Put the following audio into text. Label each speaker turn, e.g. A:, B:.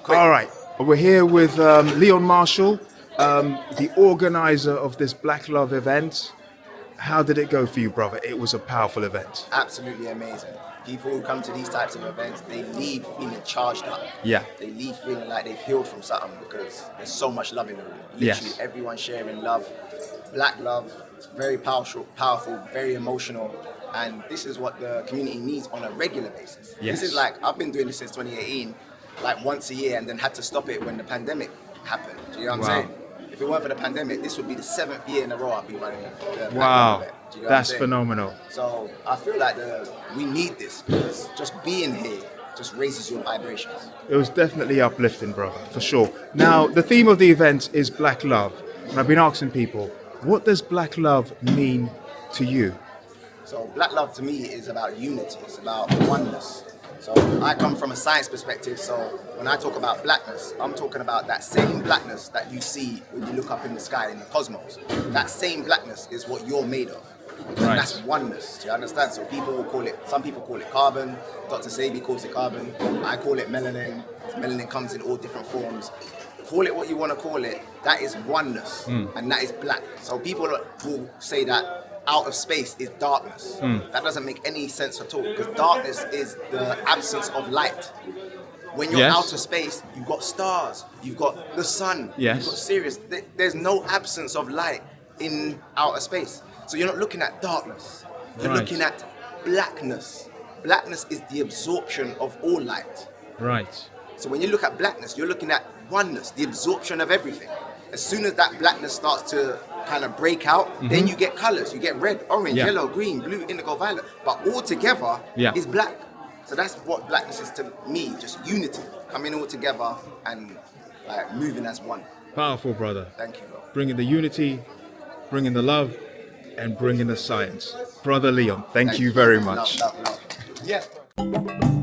A: All right, we're here with Leon Marshall, the organizer of this Black Love event. How did it go for you, brother? It was a powerful event.
B: Absolutely amazing. People who come to these types of events, they leave feeling charged up.
A: Yeah.
B: They leave feeling like they've healed from something because there's so much love in the room. Literally,
A: Yes.
B: everyone sharing love, black love. It's very powerful, very emotional. And this is what the community needs on a regular basis.
A: Yes.
B: This is like, I've been doing this since 2018, like once a year, and then had to stop it when the pandemic happened. Do you know what I'm saying? If it weren't for the pandemic, this would be the 7th year in a row I've been running the Black Love event. Do you know what I'm
A: That's
B: saying?
A: phenomenal.
B: So I feel like we need this because just being here just raises your vibrations.
A: It was definitely uplifting, brother, for sure. Now, the theme of the event is Black Love. And I've been asking people, what does Black Love mean to you?
B: So Black Love to me is about unity, it's about oneness. So I come from a science perspective, so when I talk about blackness, I'm talking about that same blackness that you see when you look up in the sky in the cosmos. That same blackness is what you're made of. And
A: Right.
B: that's oneness, do you understand? So people will call it, some people call it carbon, Dr. Sabi calls it carbon, I call it melanin. Melanin comes in all different forms. Call it what you want to call it, that is oneness, and that is black. So people will say that out of space is darkness. That doesn't make any sense at all, because darkness is the absence of light. When you're
A: Yes.
B: out of space, you've got stars, you've got the sun,
A: Yes.
B: you've got Sirius. There's no absence of light in outer space. So you're not looking at darkness, you're
A: Right.
B: looking at blackness. Blackness is the absorption of all light.
A: Right.
B: So when you look at blackness, you're looking at oneness, the absorption of everything. As soon as that blackness starts to kind of break out, then you get colors. You get red, orange,
A: Yeah.
B: yellow, green, blue, indigo, violet. But all together is black. So that's what blackness is to me, just unity, coming all together and like moving as one.
A: Powerful, brother.
B: Thank you.
A: Bringing the unity, bringing the love, and bringing the science. Brother Leon, thank you very much.
B: Love, love, love. Yeah.